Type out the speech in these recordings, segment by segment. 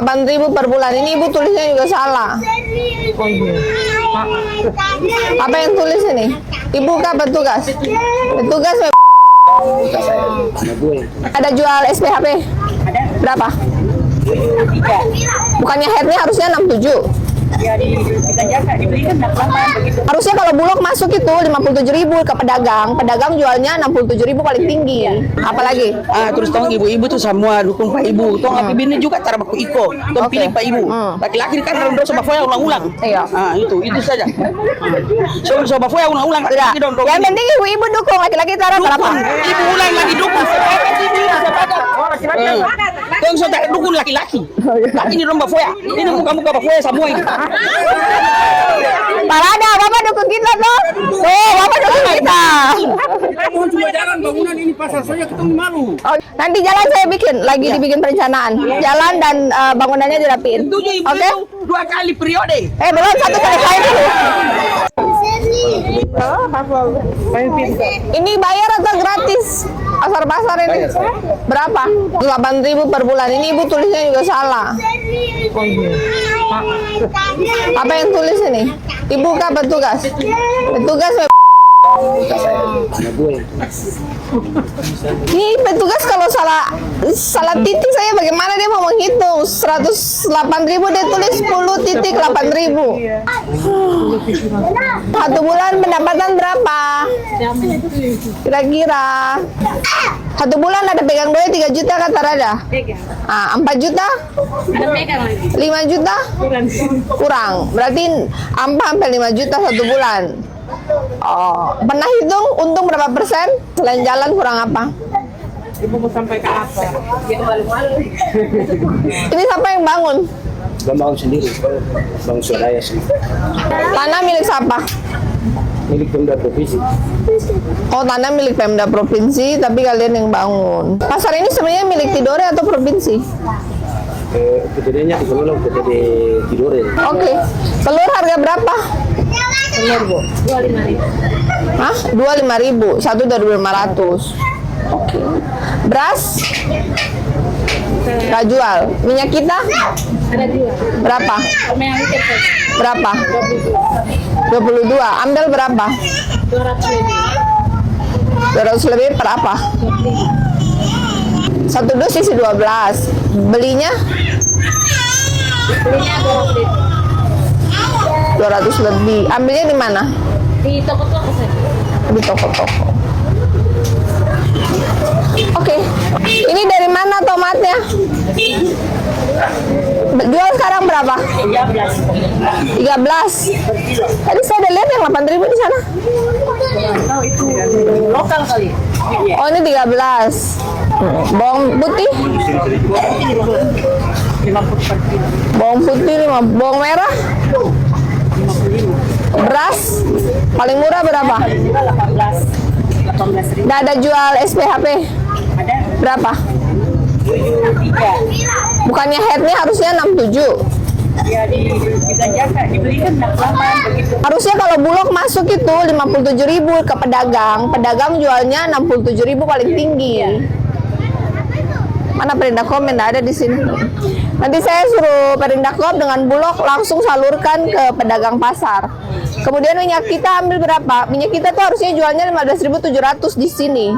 8.000 per bulan. Ini ibu tulisnya juga salah. Apa yang tulis ini? Ibu kah petugas? Petugas. Ada jual SPHP? Berapa? Bukannya headnya harusnya 67? Ya dibelikan 68 begitu. Harusnya kalau Bulog masuk itu 57.000 ke pedagang. Pedagang jualnya 67.000 paling tinggi. Apalagi? Terus tong ibu-ibu tuh semua dukung Pak Ibu. Tong APBN juga cara baku iko. Tong pilih Pak Ibu. Laki-laki kan dalam dosa bafoya ulang-ulang. Iya. Itu saja. Soal bafoya ulang-ulang. Yang penting ibu-ibu dukung, laki-laki cara berapa? Ibu ulang lagi dukung. Tong so tak dukung laki-laki. Laki di domba foya. Ini muka-muka bafoya semua ini. Parada, Bapak dukung kita tuh. Tuh, Bapak dukung kita. Mohon cuma jalan bangunan ini pasar saja ketemu malu. Nanti jalan saya bikin, lagi dibikin perencanaan. Jalan dan bangunannya dirapiin. Oke? 2 kali periode. Belum, satu selesai dulu. Ini bayar atau gratis? Pasar-pasar ini berapa? 8.000 per bulan. Ini ibu tulisnya juga salah. Apa yang tulis ini? Ibu kah petugas? Petugas. Ini petugas kalau salah titik saya bagaimana dia mau menghitung? 108.000 dia tulis 10.8.000. Satu bulan pendapatan berapa? Kira-kira satu bulan ada pegang duit 3 juta kata Rada. 4 juta? 5 juta? Kurang. Berarti sampai 5 juta satu bulan. Pernah hitung untung berapa persen? Selain jalan kurang apa? Ibu mau sampai ke apa? Ya malu-malu. Ini siapa yang bangun? Bangun sendiri, bangun swadaya sendiri. Tanah milik siapa? Milik Pemda Provinsi. Tanah milik Pemda Provinsi, tapi kalian yang bangun. Pasar ini sebenarnya milik Tidore atau provinsi? Kemudiannya dikelola PT Tidore. Oke. Telur harga berapa? Telur Bu, 25.000. Hah? 25.000, satu dari 500. Oke. Beras? Nggak jual. Minyak kita? Ada jual. Berapa? Merah liter Berapa? 22. Ambil berapa? 200 lebih. 200 lebih per apa? Satu dus isi 12. Belinya? Belinya 200 lebih. Ambilnya di mana? di toko-toko saja. Di toko-toko. Oke. Ini dari mana tomatnya? Jual sekarang berapa? 13. Tadi saya udah lihat yang 8.000 di sana. Tahu itu lokal kali. Oh, ini 13. Bawang putih? 50 per kilo. Bawang putih 5. Bawang merah? 55. Beras? Paling murah berapa? 18.000. Nggak ada jual SPHP? Ada Berapa? 73. Bukannya headnya harusnya 67? Ya dibelanjakan, dibelikan 68 begitu. Harusnya kalau Bulog masuk itu 57.000 ke pedagang. Pedagang jualnya 67.000 paling tinggi. Mana Perindakom? Nggak ada di sini. Nanti saya suruh Perindakom dengan Bulog langsung salurkan ke pedagang pasar. Kemudian minyak kita ambil berapa? Minyak kita tuh harusnya jualnya 15.700 di sini.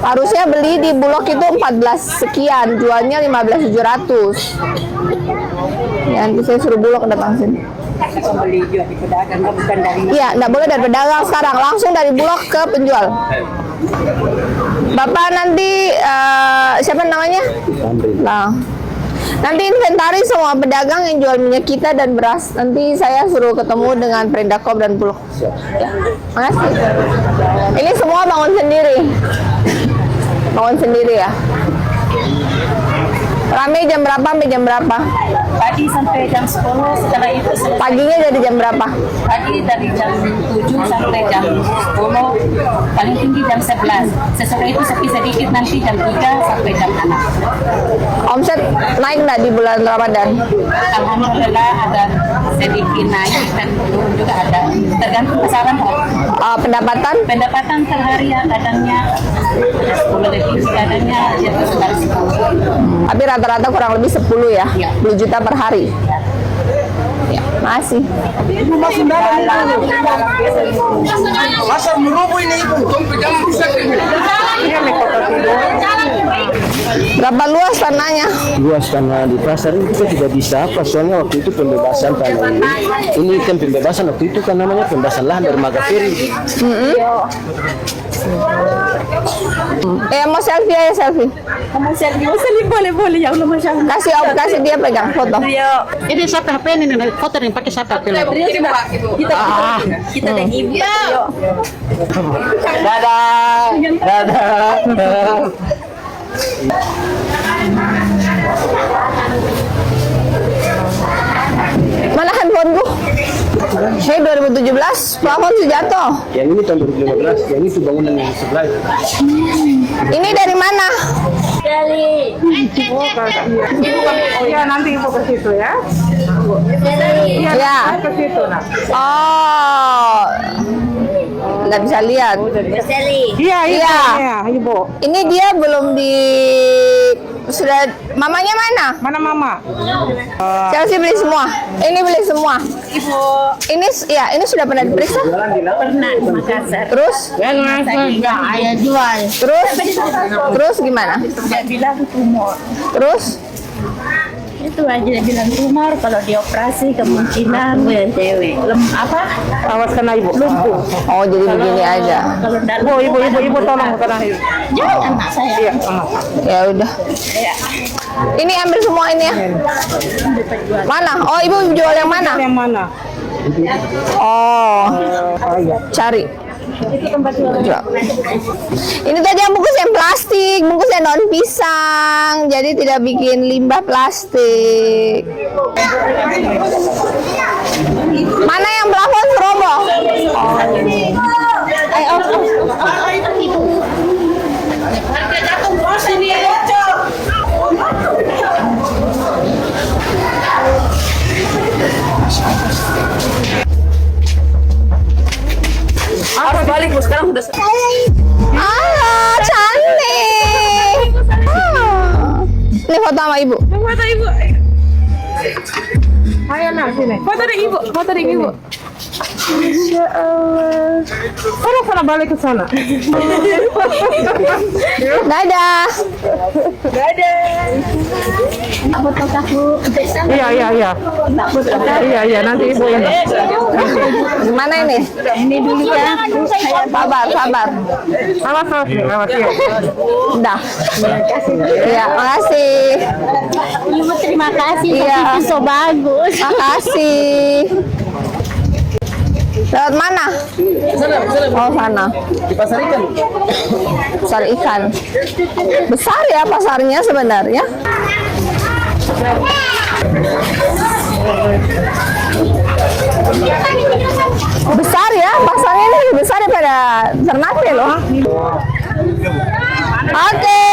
Harusnya beli di Bulog itu 14 sekian, jualnya 15.700. Ya, nanti saya suruh Bulog datang sini. Pembeli juga di pedagang, bukan dari. Iya, nggak boleh dari pedagang sekarang, langsung dari Bulog ke penjual. Bapak nanti siapa namanya? Nah, nanti inventaris semua pedagang yang jual minyak kita dan beras. Nanti saya suruh ketemu dengan Perindakom dan Bulog. Ya, makasih. Ini semua bangun sendiri. Bangun sendiri ya. Rame jam berapa sampai jam berapa? Pagi sampai jam 10, setelah itu selesai. Paginya jadi jam berapa? Pagi dari jam 7 sampai jam 10, paling tinggi jam 11. Sesudah itu sepi sedikit, nanti jam 3 sampai jam 6. Omset naik nggak di bulan Ramadan? Alhamdulillah ada sedikit naik dan turun juga ada. Tergantung pasaran. Pendapatan? Pendapatan per hari ya kadangnya 10 lebih, kadangnya ya sekitar 10. Tapi rata rata-rata kurang lebih 10 ya, 10 juta per hari. Ya, masih. Ibu masih dalam ini. Masa merubuh ini ibu, dompet jangan rusak ini. Berapa luas tanahnya? Luas tanah di pasar ini kita tidak bisa apa, soalnya waktu itu pembebasan tanah ini kan pembebasan waktu itu kan namanya pembebasan lahan dari Magafiri. Mau selfie ya selfie. Kamu selfie boleh ya Allah masya Allah. Kasih dia pegang foto. Ini siapa HP ini nih? Foto nih pakai siapa HP? Kita dan ibu. Dadah. Dadah. Mana handphoneku? Hei 2017, plafon sudah jatuh. Yang ini tahun 2015, yang itu bangunan yang sebelah. Ini dari mana? Ya nanti ibu ke situ ya. Ya. Ke situ nah. Oh, nggak bisa lihat. Iya Iya. iya ibu. Ini dia belum di sudah mamanya mana? Mana mama? Chelsea beli semua. Ini beli semua. Ibu Ini ya, ini sudah pernah diperiksa. pernah di Makassar. Terus? Ayah jual. Terus gimana? Dia bilang tumor. Terus? Itu aja dia bilang tumor, kalau dioperasi kemungkinan cewek Awas kena ibu. lumpuh. Oh, jadi begini aja. Kalau dalam Ibu tolong kena ibu. jangan anak saya. Ya udah. Ini ambil semua ini ya. Mana? Oh, ibu jual yang mana? Yang mana? Oh, cari. Jual. Ini tadi yang bungkus yang plastik, bungkusnya daun pisang, jadi tidak bikin limbah plastik. Mana yang plafon roboh? Harus balik Bu, sekarang udah Halo, cantik. Ini foto sama ibu. Foto ibu. Ayo nak sini. Foto dari ibu. Insya Allah. Sana balik ke sana. Dadah. Foto kaku. Iya nanti ibu ini. Gimana ini? Ini dulu ya. Sabar. Awas ya. Udah. Iya, makasih. Ibu terima kasih. Iya. Tapi so bagus. Makasih. Lewat mana? Oh, sana. di pasar ikan. Pasar ikan. Besar ya pasarnya sebenarnya. Besar ya, pasarnya ini lebih besar daripada Ternate loh. Oke.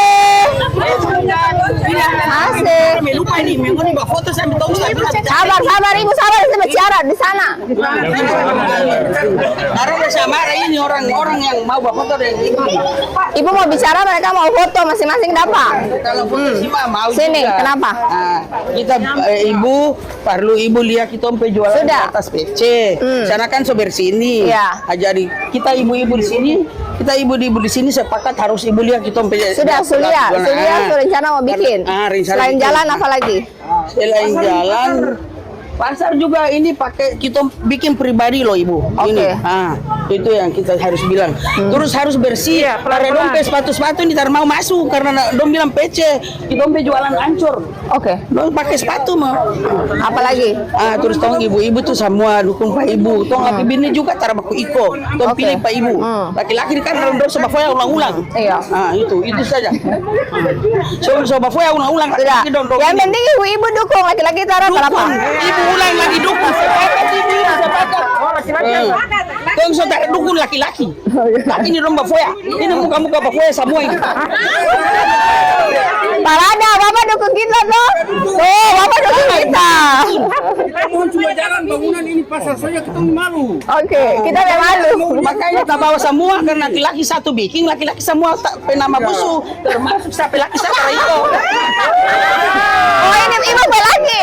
Asik. Lupa ini, minggu ini foto saya minta Ustaz. Sabar ibu, sabar saya bicara di sana. Karena saya marah ini orang-orang yang mau foto dengan ibu. Ibu mau bicara, mereka mau foto masing-masing dapat. Kalau foto sih mah mau Sini, juga. kenapa? Nah, kita ibu perlu ibu lihat kita jualan Sudah. di atas PC. Sana kan so bersini. Iya. Jadi kita ibu-ibu di sini, di sini sepakat harus ibu lihat kita Sudah, Sulia rencana mau bikin. Selain jalan apa lagi? Selain jalan, pasar juga ini pakai kita bikin pribadi loh ibu. Oke. Ini, itu yang kita harus bilang. Terus harus bersih. Karena dompet sepatu-sepatu ini mau masuk karena dom bilang PC, kita jualan hancur. Oke. Dom pakai sepatu mau. Apalagi? Terus tong ibu-ibu tuh semua dukung Pak Ibu. Tong APBN juga tar baku iko. Tong Oke. pilih Pak Ibu. Laki-laki kan dalam dosa bafoya ulang-ulang. Iya. Itu saja. So bafoya ulang-ulang. Sudah. Yang penting ibu-ibu dukung, laki-laki taruh apa? Ibu ulang lagi dukung. Tong so tak dukung laki-laki. Laki ini dong bafoya. Ini muka-muka bafoya semua ini. Parada, Bapak dukung kita tuh. Tuh, Bapak dukung kita. Mohon cuma jalan bangunan ini pasar saja kita malu. Oke, kita yang malu. Makanya kita bawa semua karena laki-laki satu bikin, laki-laki semua tak penama busu, termasuk sampai laki saya itu. Oh, ini ibu lagi.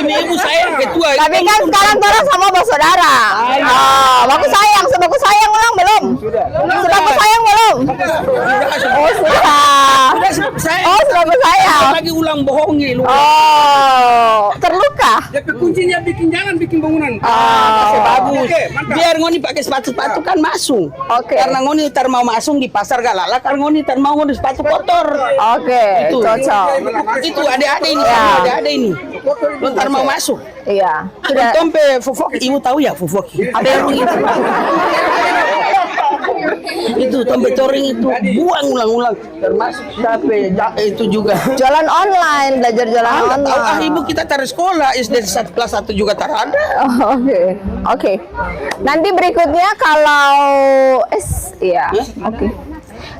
Ibu saya yang ketua. Tapi kan sekarang orang sama bersaudara. Baku sayang ulang belum? Sudah aku sayang belum? Oh, sudah. Oh, sudah aku sayang. Lagi ulang bohongi lu. Oh, terluka. Tapi kuncinya bikin jalan, bikin bangunan. Masih bagus. Oke, mantap. Biar ngoni pakai sepatu-sepatu kan masuk. Oke. Karena ngoni tar mau masuk di pasar galala, karena ngoni tar mau ngoni sepatu kotor. Oke, Itu. cocok. Itu adik-adik ini, Ya. adik-adik ini. Lu ntar mau masuk. Iya. Sudah. Tompe fufok, ibu tahu ya fufok? Apa yang itu? Itu tompe toring itu buang ulang-ulang. Termasuk sampai itu juga. Jualan online, belajar jualan Tahu online. ibu kita tar sekolah SD kelas 1 juga tar ada. Oh, oke. Nanti berikutnya kalau iya, oke.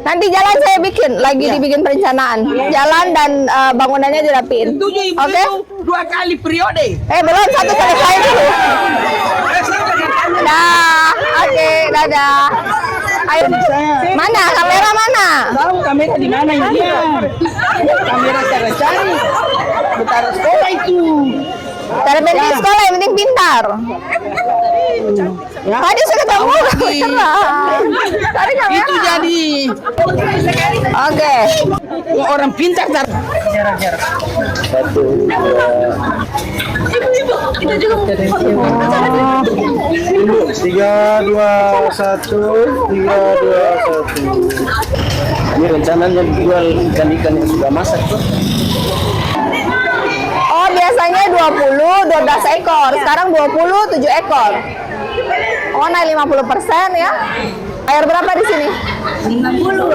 Nanti jalan saya bikin, lagi dibikin perencanaan. Jalan dan bangunannya dirapiin. Setuju ibu Oke? itu 2 kali periode. Belum, satu selesai dulu. Dah, oke, dadah. Ayo, mana kamera mana? Tahu kamera di mana ini dia? Kamera cara cari. Bentar sekolah itu. Cara penting sekolah, yang penting pintar. Ya. Tadi sudah ketemu kamera. Cari kamera. Itu jadi Oke. orang pintar tar. Satu, tiga, dua, satu. Ini rencananya jual ikan-ikan yang sudah masak tuh. Oh, biasanya 12 ekor. Sekarang 27 ekor. Oh, naik 50% ya. Bayar berapa di sini? 50.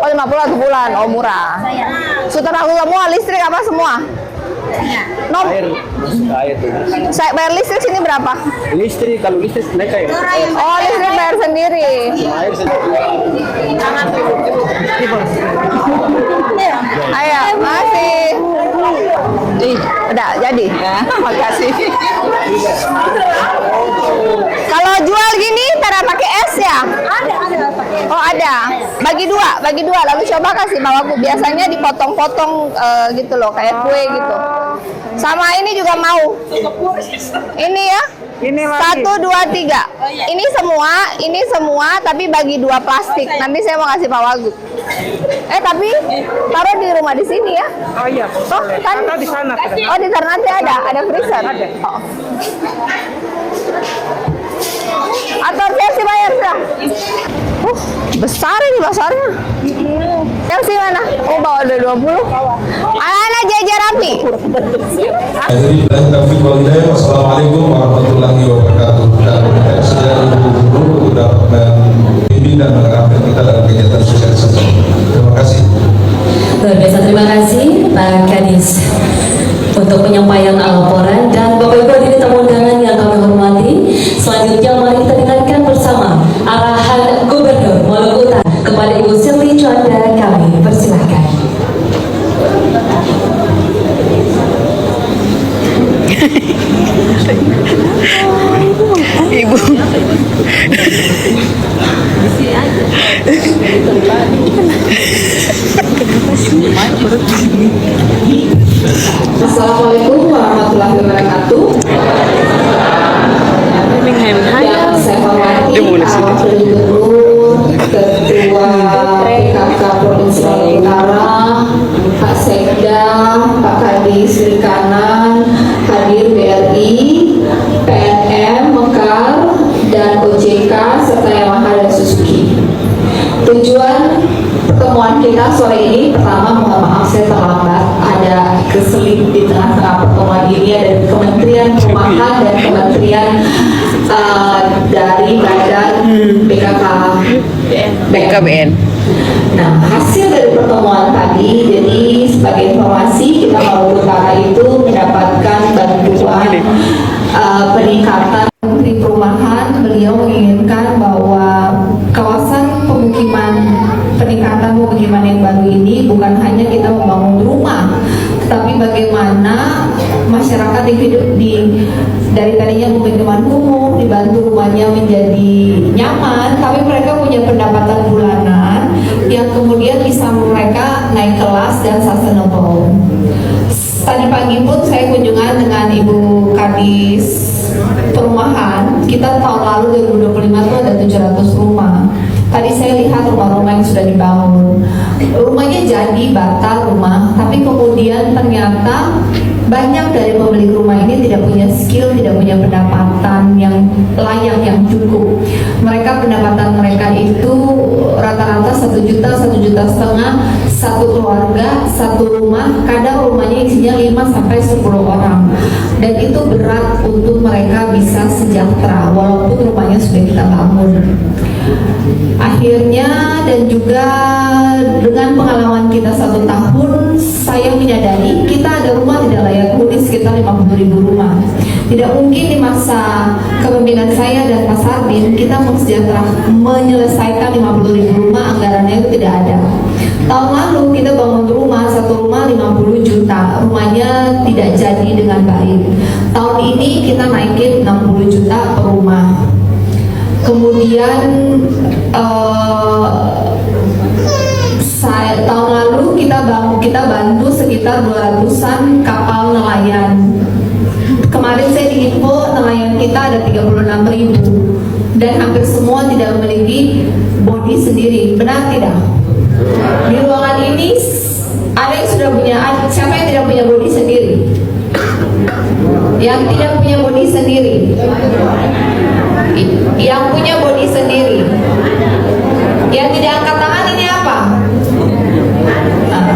Oh, 50 1 bulan. Oh, murah. Sudah aku semua, listrik apa semua? Air tuh. Saya bayar listrik sini berapa? Listrik, kalau listrik mereka ya. Oh, listrik bayar sendiri. Air sendiri. Ayo, masih. Udah jadi. Makasih. Kalau jual gini, cara pakai es ya? Oh, ada. Bagi dua. Lalu coba kasih bawaku. Biasanya dipotong-potong gitu loh, kayak kue gitu. Sama ini juga mau. Ini ya. Ini lagi. 1, 2, 3. Ini semua, tapi bagi 2 plastik. Nanti saya mau kasih Pak Wagub. Tapi taruh di rumah di sini ya. Oh iya, Oh, kan? atau di sana. Oh, di sana nanti ada freezer. Ada. Oh. Atau versi bayar sudah. Besar ini pasarnya. Versi mana? Oh, bawa ada 20. Anak jajar rapi. Jadi Taufik Walhidayah, wassalamualaikum warahmatullahi wabarakatuh. Dan saya dulu sudah membimbing dan mengarahkan kita dalam kegiatan sosialisasi. Terima kasih. Luar biasa, terima kasih Pak Kadis untuk penyampaian laporan, dan Bapak Ibu hadirin tamu undangan yang kami hormati. Selanjutnya mari kita dengarkan bersama arahan Gubernur Maluku Utara kepada Ibu Sylvie Chanda. Kami persilahkan. Ibu. Assalamualaikum warahmatullahi wabarakatuh. Yang saya hormati Pak Gubernur, Ketua PKK Provinsi Maluku Utara, Pak Sekda, Pak Kadis Perikanan, hadir BRI, PNM Mekar, dan OJK serta Yamaha dan Suzuki. Tujuan pertemuan kita sore ini, pertama mohon maaf saya terlambat, ada keselip di tengah-tengah pertemuan ini, ada Kementerian Perumahan dan Kementerian dari Badan BKBN. Nah, hasil dari pertemuan tadi, jadi sebagai informasi, kita Maluku Utara itu mendapatkan bantuan peningkatan. Menteri Perumahan, beliau menginginkan bahwa kawasan pemukiman, peningkatan pemukiman yang baru ini bukan hanya kita membangun rumah, tetapi bagaimana masyarakat yang hidup dari tadinya pemukiman kumuh dibantu rumahnya menjadi nyaman, tapi mereka punya pendapatan bulanan yang kemudian bisa mereka naik kelas dan sustainable. Tadi pagi pun saya kunjungan dengan Ibu Kadis Perumahan. Kita tahun lalu 2025 itu ada 700 rumah. Tadi saya lihat rumah-rumah yang sudah dibangun. Rumahnya jadi bata rumah, tapi kemudian ternyata banyak dari pemilik rumah ini tidak punya skill, tidak punya pendapatan yang layak, yang cukup. Mereka pendapatan mereka itu rata-rata 1 juta, 1,5 juta, satu keluarga, satu rumah, kadang rumahnya isinya 5 sampai 10 orang. Dan itu berat untuk mereka bisa sejahtera walaupun rumahnya sudah kita bangun. Akhirnya dan juga dengan pengalaman kita 1 tahun, saya menyadari kita ada rumah tidak layak huni sekitar 50.000 rumah. Tidak mungkin di masa kepemimpinan saya dan Pak Sardin kita menyelesaikan 50.000 rumah, anggarannya itu tidak ada. Tahun lalu kita bangun rumah, 1 rumah 50 juta, rumahnya tidak jadi dengan baik. Tahun ini kita naikin 60 juta per rumah. Kemudian tahun lalu kita bantu sekitar 200-an kapal nelayan. Kemarin saya diinfo nelayan kita ada 36.000 dan hampir semua tidak memiliki bodi sendiri. Benar tidak? Di ruangan ini ada yang sudah punya, siapa yang tidak punya bodi sendiri? Yang tidak punya bodi sendiri? Yang punya bodi sendiri? Yang tidak angkat tangan ini apa? Nah,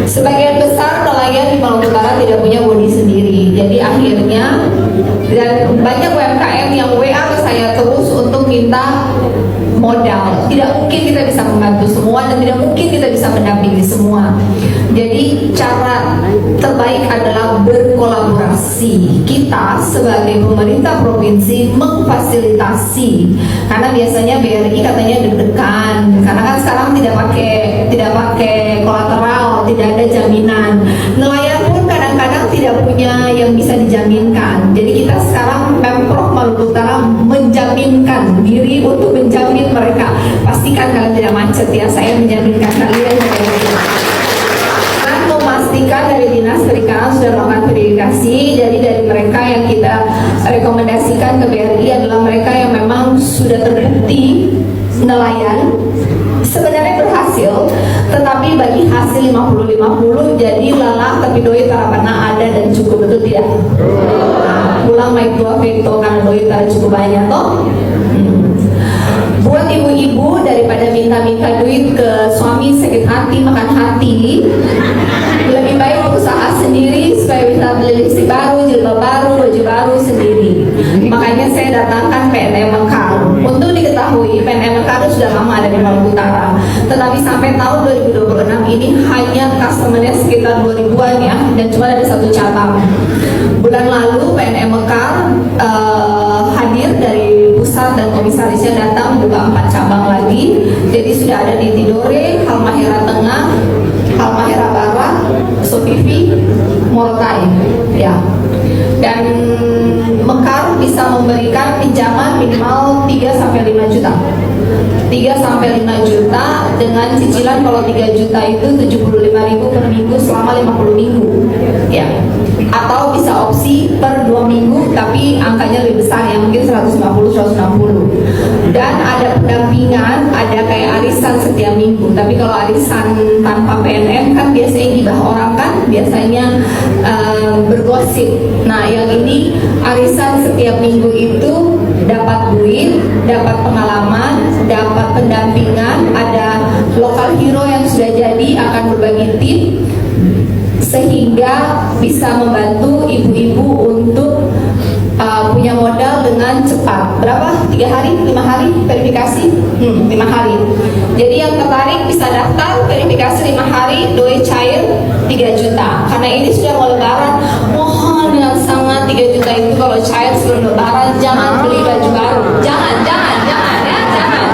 sebagian besar nelayan di Maluku Utara tidak punya bodi sendiri. Jadi akhirnya dan banyak UMKM yang WA ke saya terus untuk minta modal. Tidak mungkin kita bisa membantu semua dan tidak mungkin kita bisa mendampingi semua. Jadi cara terbaik adalah berkolaborasi. Kita sebagai pemerintah provinsi memfasilitasi, karena biasanya BRI katanya deg-degan karena kan sekarang tidak pakai kolateral, tidak ada jaminan. Nelayan pun kadang-kadang tidak punya yang bisa dijaminkan. Jadi kita sekarang Pemprov Maluku Utara menjaminkan diri untuk menjamin mereka. Pastikan kalian tidak macet ya, saya menjaminkan kalian. Dan memastikan dari Dinas Perikanan sudah melakukan verifikasi. Jadi dari mereka yang kita rekomendasikan ke BRI adalah mereka yang memang sudah terbukti nelayan, sebenarnya berhasil, tetapi bagi hasil 50-50 jadi lelah tapi doi tarapana ada dan cukup, betul tidak? Pulang main dua veto karena doi tak cukup banyak toh. Buat ibu-ibu daripada minta-minta duit ke suami sakit hati makan hati, lebih baik usaha sendiri supaya bisa beli lipstik baru, jilbab baru, baju baru sendiri. Makanya saya datangkan PNM Mekar. Untuk diketahui PNM Mekar sudah lama ada di Maluku Utara, tetapi sampai tahun 2026 ini hanya customernya sekitar 2000-an ya, dan cuma ada 1 cabang. Bulan lalu PNM Mekar hadir dari pusat dan komisarisnya datang buka 4 cabang lagi. Jadi sudah ada di Tidore, Halmahera Tengah, Halmahera Barat, Sopivi, Morotai ya. Dan Mekar bisa memberikan pinjaman minimal 3-5 juta. 3-5 juta dengan cicilan kalau 3 juta itu 75.000 per minggu selama 50 minggu ya, atau bisa opsi per 2 minggu tapi angkanya lebih besar ya, mungkin 150-160. Dan ada pendampingan, ada kayak arisan setiap minggu. Tapi kalau arisan tanpa PNM kan biasanya gibah orang kan, biasanya bergosip. Nah yang ini arisan setiap minggu itu dapat duit, dapat pengalaman, dapat pendampingan, ada lokal hero yang sudah jadi akan berbagi tip sehingga bisa membantu ibu-ibu untuk punya modal dengan cepat. Berapa? 3 hari? 5 hari verifikasi? 5 hari. Jadi yang tertarik bisa daftar verifikasi 5 hari, doi cair 3 juta. Karena ini sudah mau lebaran, mohon dengan sangat 3 juta itu kalau cair sebelum lebaran jangan beli baju baru. Jangan ya, jangan.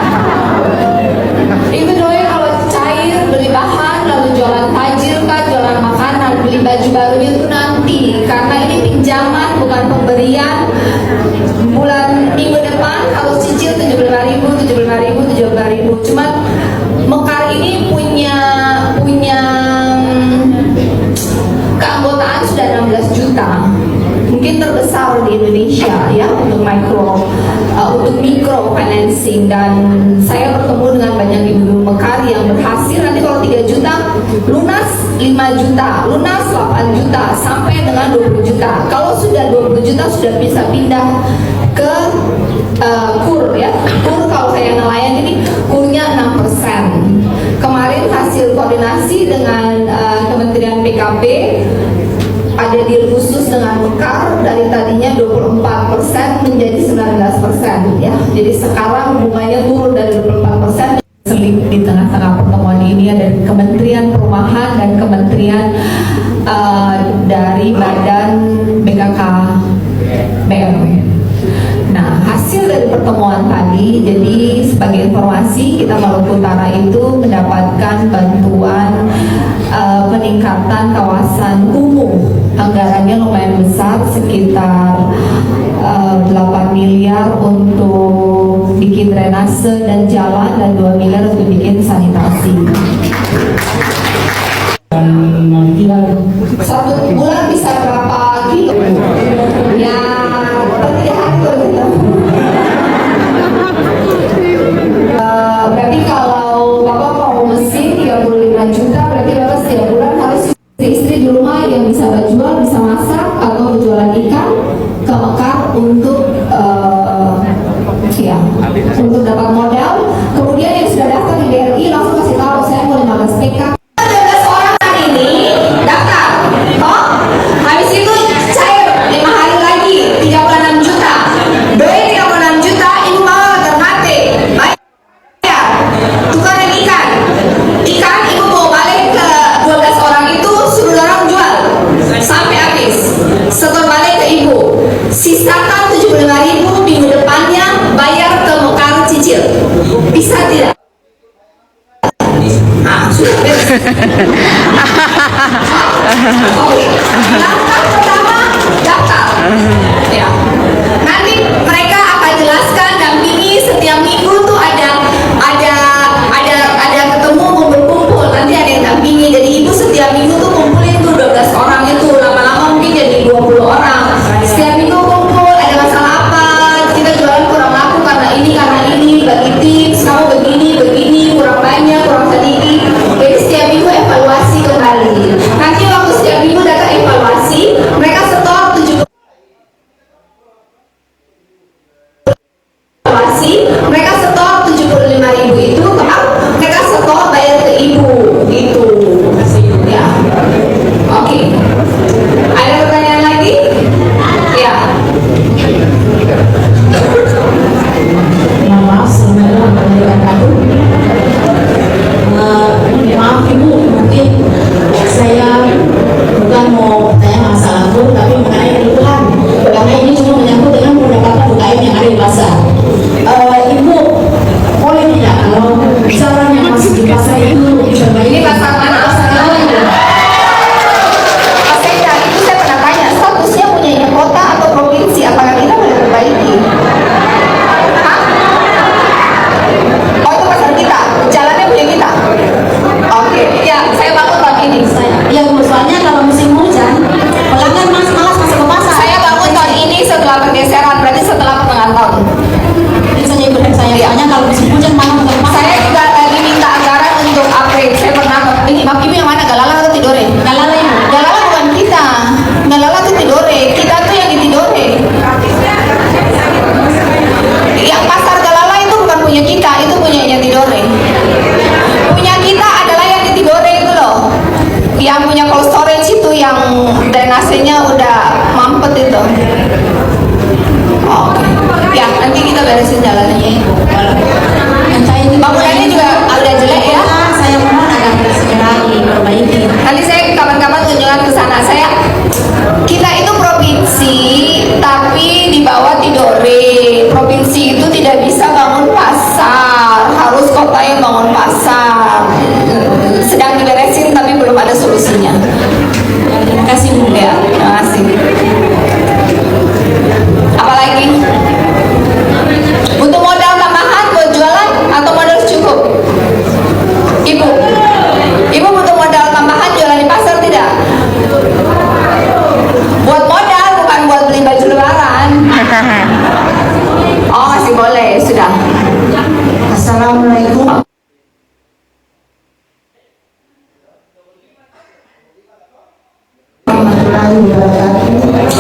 Itu doi kalau cair beli bahan lalu jualan tajil kan, jualan makanan, beli baju barunya itu nanti. Karena ini pinjaman bukan pemberian. Bulan minggu depan harus cicil 75.000. Cuma Mekar ini punya keanggotaan sudah 16 juta. Mungkin terbesar di Indonesia ya untuk mikro financing, dan saya bertemu dengan banyak ibu Mekar yang berhasil. Nanti kalau 3 juta lunas 5 juta, lunas 8 juta sampai dengan 20 juta. Kalau sudah 20 juta sudah bisa pindah ke kur ya. Kur kalau saya nelayan ini kurnya 6%. Kemarin hasil koordinasi dengan Kementerian PKP ada deal khusus dengan Mekar, dari tadinya 24% menjadi 19% ya. Jadi sekarang bunganya turun dari 24%. Selip di tengah-tengah pertemuan ini ada Kementerian Perumahan dan Kementerian dari Badan BKKBN. Nah, hasil dari pertemuan tadi, jadi sebagai informasi, kita Maluku Utara itu mendapatkan bantuan peningkatan kawasan kumuh. Anggarannya lumayan besar, sekitar 8 miliar untuk bikin drainase dan jalan, dan 2 miliar untuk bikin sanitasi. Satu bulan bisa berapa kilo? Ya, per 3 hari gitu. Berarti kalau Bapak mau mesin 35 juta, berarti Bapak setiap bulan harus istri di rumah yang bisa jual, bisa masak, atau berjualan ikan ke Mekar untuk untuk dapat modal. Kemudian yang sudah daftar di BRI langsung kasih tahu, saya mau 15 PK. 12 orang hari ini daftar, habis itu cair 5 hari lagi 36 juta. Doi 36 juta, ibu mau ternate, bayar, tukaran ikan, ibu mau balik ke 12 orang itu, suruh orang jual sampai habis, setor balik ke ibu, sisakan 75.000 minggu depannya bayar ke Mekar cicil. Bisa tidak? Nah, sudah beres. Langkah pertama daftar. Ya. Nanti mereka akan jelaskan, dampingi setiap minggu tuh ada ketemu kumpul-kumpul. Nanti ada yang dampingi. Jadi ibu setiap minggu tuh kumpulin tuh 12 orang itu, lama-lama mungkin jadi 20 orang. Setiap minggu kumpul, ada masalah apa? Kita jualan kurang laku karena ini, bagi tips, kamu begini, kurang banyak, kurang sedikit. Jadi setiap minggu evaluasi kembali. Nanti waktu setiap minggu data evaluasi, mereka setor 75.000 itu, mereka setor bayar ke ibu, gitu. Ya. Oke. Ada pertanyaan lagi? Ya. Maaf, maaf Ibu, mungkin saya bukan mau tanya masalah itu, tapi mengenai kebutuhan, karena ini cuma menyangkut dengan pendapatan UKM yang ada di pasar. Ibu, boleh tidak kalau jalan yang masih di pasar itu diperbaiki? Ini pasar mana? Pasar Galau itu. Itu saya pernah tanya, statusnya punya kota atau provinsi, apakah kita boleh perbaiki? Hah? Oh, itu pasar kita, jalannya punya kita. Oke, ya saya bangun tahun ini. Ya Bu, soalnya kalau musim hujan, pelanggan malas masuk ke pasar. Saya bangun tahun ini setelah pergeseran, berarti setelah pertengahan tahun. Bisa jadi benar saya. Soalnya kalau musim hujan mana masuk ke pasar? Saya juga lagi minta anggaran untuk upgrade. Saya pernah ini, Mak Ibu yang mana? Galala atau Tidore? Galala Ibu. Galala bukan kita. Galala itu Tidore. Kita tuh yang di Tidore. Yang pasar Galala itu bukan punya kita, itu punyanya Tidore. Punya kita adalah yang di Tidore itu loh. Yang punya cold storage itu, yang drainasenya udah mampet itu. Oke. Ya, nanti kita beresin jalannya. Bangunannya juga udah jelek ya. Saya mohon agar segera diperbaiki. Nanti saya kapan-kapan kunjungan ke sana. Kita itu provinsi, tapi di bawah Tidore. Provinsi itu tidak bisa bangun pasar, harus kota yang bangun pasar. Sedang diberesin, tapi belum ada solusinya. Terima kasih Bu. Ya, terima kasih.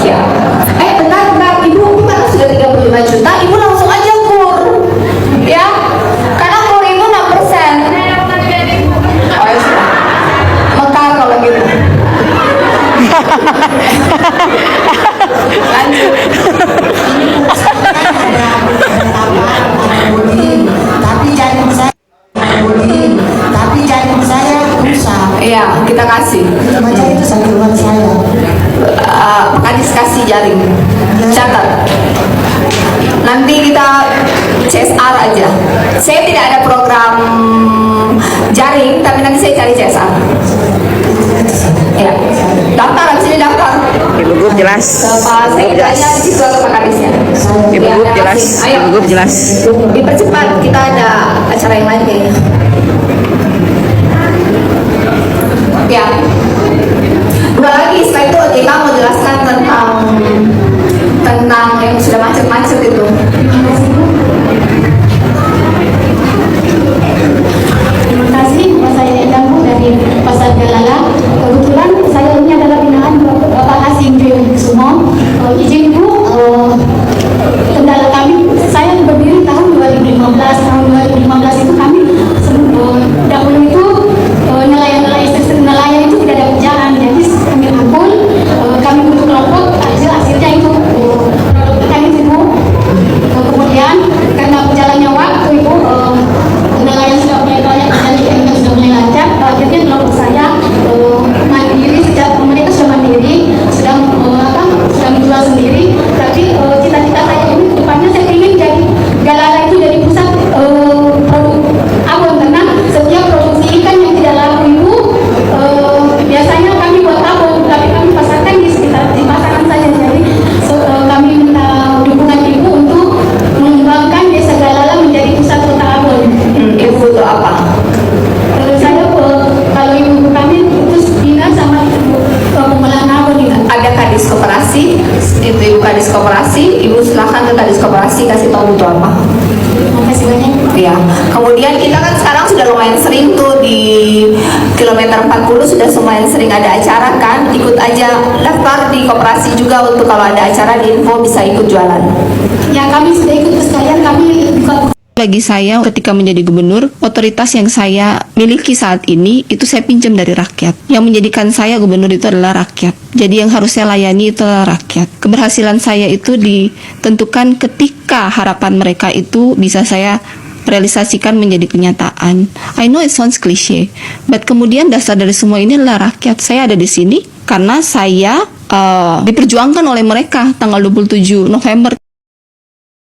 Ya. Bentar, Ibu kan sudah 35 juta, Ibu langsung aja kur. Ya. Karena kur Ibu 6%. Oh ya sudah. Mekar kalau gitu. Lanjut. Tapi jantung saya rusak. Iya, kita kasih. Macam itu santunan saya. Pak Kadis kasih jaring. Catat. Nanti kita CSR aja. Saya tidak ada program jaring, tapi nanti saya cari CSR. Ya, daftar habis ini daftar. Ibu Gub jelas. Ke Pak Sekretarinya di situ atau Pak Kadisnya. Ibu Gub jelas. Ayo. Ibu Gub jelas. Dipercepat, kita ada acara yang lain kayaknya. Ya. Dua lagi, setelah itu OJK mau jelaskan tentang yang sudah macet-macet itu. Terima kasih, saya Edambu dari Pasar Galala. Kebetulan saya ini adalah binaan Bapak Hasim Sumo. Izin Bu, kendala kami, saya berdiri tahun 2015. Tahun 2015 itu kami dahulu itu nelayan itu tidak ada jalan, jadi kami kumpul, kami bentuk kelompok, hasilnya itu produk kami itu. Kemudian karena berjalannya waktu itu nelayan sudah mulai banyak, jadi sudah mulai lancar. Akhirnya kelompok saya mandiri, sejak mereka sudah mandiri, sudah menjual sendiri. Tapi cita-cita saya ini kedepannya saya ingin jadi Galala itu jadi pusat produk abon, karena setiap produksi ikan yang tidak laku itu biasanya kami buat abon, tapi kami pasarkan di pasaran saja. Jadi kami minta dukungan Ibu untuk mengembangkan desa Galala menjadi pusat kota abon. Ibu butuh apa? Saya kalau ibu kami itu bina sama pengolahan abon juga. Ada Kadis Koperasi, itu Ibu Kadis Koperasi, Ibu silahkan ke Kadis Koperasi kasih tahu butuh apa. Terima kasih banyak. Ya, kemudian kita kan sekarang sudah lumayan sering tuh di kilometer 40 sudah lumayan sering ada acara kan, ikut aja daftar di koperasi juga untuk kalau ada acara di info bisa ikut jualan. Ya kami sudah ikut sekalian, kami Bagi saya ketika menjadi gubernur, otoritas yang saya miliki saat ini itu saya pinjam dari rakyat. Yang menjadikan saya gubernur itu adalah rakyat. Jadi yang harus saya layani itu adalah rakyat. Keberhasilan saya itu ditentukan ketika harapan mereka itu bisa saya realisasikan menjadi kenyataan. I know it sounds cliche, but kemudian dasar dari semua ini adalah rakyat. Saya ada di sini karena saya diperjuangkan oleh mereka tanggal 27 November